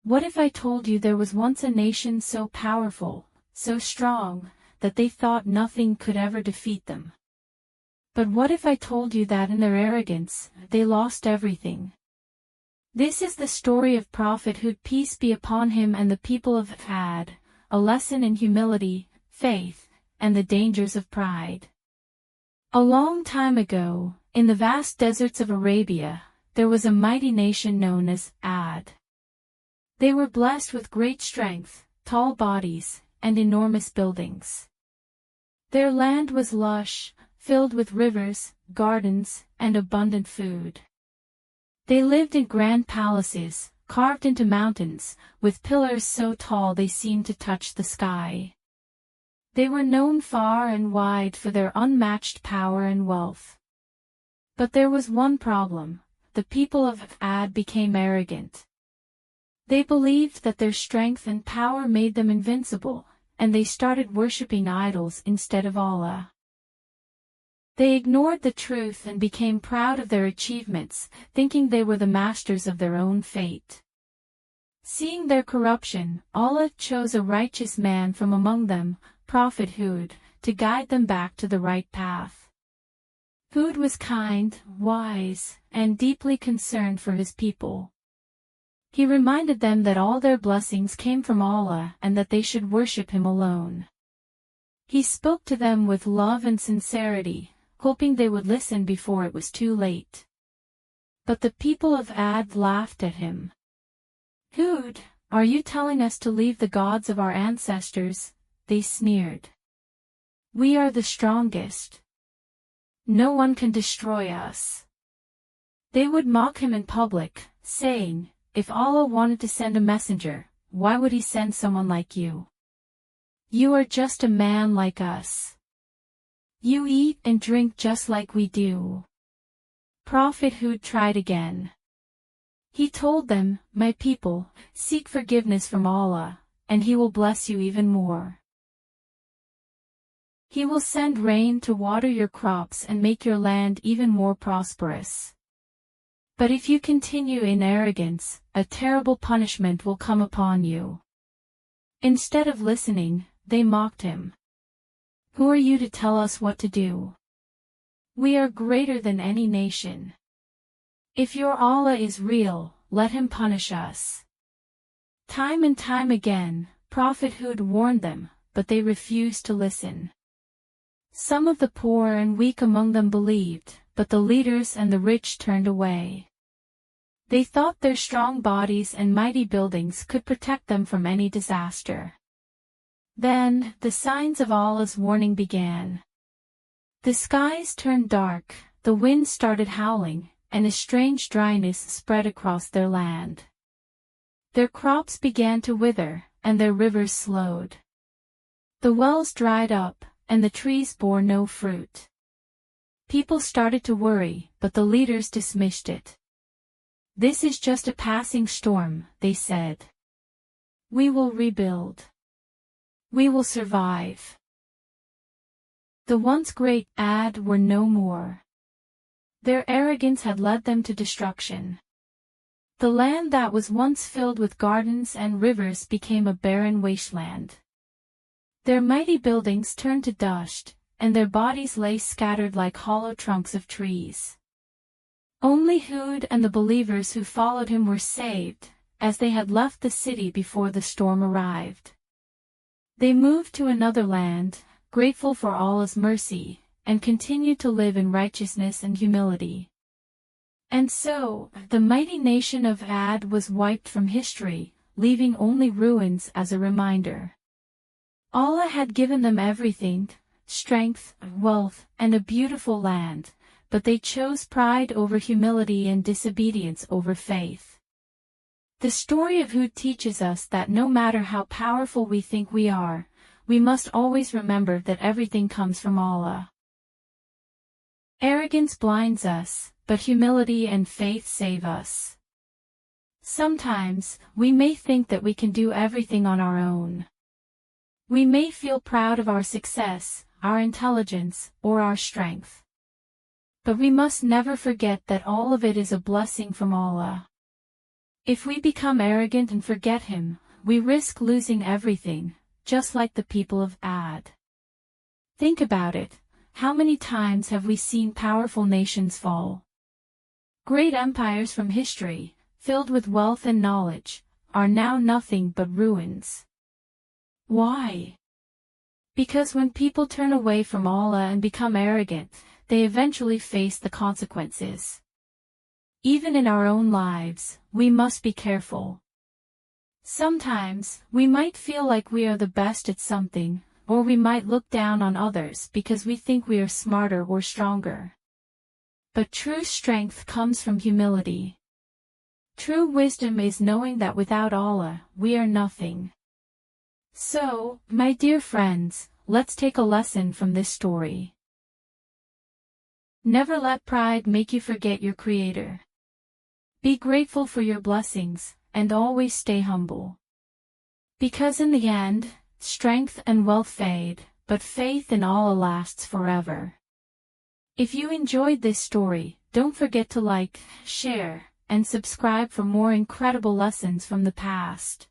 What if I told you there was once a nation so powerful, so strong, that they thought nothing could ever defeat them? But what if I told you that in their arrogance, they lost everything? This is the story of Prophet Hud, peace be upon him, and the people of Ad, a lesson in humility, faith, and the dangers of pride. A long time ago, in the vast deserts of Arabia, there was a mighty nation known as Ad. They were blessed with great strength, tall bodies, and enormous buildings. Their land was lush, filled with rivers, gardens, and abundant food. They lived in grand palaces, carved into mountains, with pillars so tall they seemed to touch the sky. They were known far and wide for their unmatched power and wealth. But there was one problem: the people of Ad became arrogant. They believed that their strength and power made them invincible, and they started worshipping idols instead of Allah. They ignored the truth and became proud of their achievements, thinking they were the masters of their own fate. Seeing their corruption, Allah chose a righteous man from among them, Prophet Hud, to guide them back to the right path. Hud was kind, wise, and deeply concerned for his people. He reminded them that all their blessings came from Allah and that they should worship Him alone. He spoke to them with love and sincerity, hoping they would listen before it was too late. But the people of Ad laughed at him. "Hud, are you telling us to leave the gods of our ancestors?" they sneered. "We are the strongest. No one can destroy us." They would mock him in public, saying, "If Allah wanted to send a messenger, why would He send someone like you? You are just a man like us. You eat and drink just like we do." Prophet Hud tried again. He told them, "My people, seek forgiveness from Allah, and He will bless you even more. He will send rain to water your crops and make your land even more prosperous. But if you continue in arrogance, a terrible punishment will come upon you." Instead of listening, they mocked him. "Who are you to tell us what to do? We are greater than any nation. If your Allah is real, let Him punish us." Time and time again, Prophet Hud warned them, but they refused to listen. Some of the poor and weak among them believed, but the leaders and the rich turned away. They thought their strong bodies and mighty buildings could protect them from any disaster. Then, the signs of Allah's warning began. The skies turned dark, the wind started howling, and a strange dryness spread across their land. Their crops began to wither, and their rivers slowed. The wells dried up, and the trees bore no fruit. People started to worry, but the leaders dismissed it. "This is just a passing storm," they said. "We will rebuild. We will survive." The once great Ad were no more. Their arrogance had led them to destruction. The land that was once filled with gardens and rivers became a barren wasteland. Their mighty buildings turned to dust, and their bodies lay scattered like hollow trunks of trees. Only Hud and the believers who followed him were saved, as they had left the city before the storm arrived. They moved to another land, grateful for Allah's mercy, and continued to live in righteousness and humility. And so, the mighty nation of Ad was wiped from history, leaving only ruins as a reminder. Allah had given them everything: strength, wealth, and a beautiful land, but they chose pride over humility and disobedience over faith. The story of Hud teaches us that no matter how powerful we think we are, we must always remember that everything comes from Allah. Arrogance blinds us, but humility and faith save us. Sometimes, we may think that we can do everything on our own. We may feel proud of our success, our intelligence, or our strength. But we must never forget that all of it is a blessing from Allah. If we become arrogant and forget Him, we risk losing everything, just like the people of Ad. Think about it. How many times have we seen powerful nations fall? Great empires from history, filled with wealth and knowledge, are now nothing but ruins. Why? Because when people turn away from Allah and become arrogant, they eventually face the consequences. Even in our own lives, we must be careful. Sometimes, we might feel like we are the best at something, or we might look down on others because we think we are smarter or stronger. But true strength comes from humility. True wisdom is knowing that without Allah, we are nothing. So, my dear friends, let's take a lesson from this story. Never let pride make you forget your Creator. Be grateful for your blessings, and always stay humble. Because in the end, strength and wealth fade, but faith in Allah lasts forever. If you enjoyed this story, don't forget to like, share, and subscribe for more incredible lessons from the past.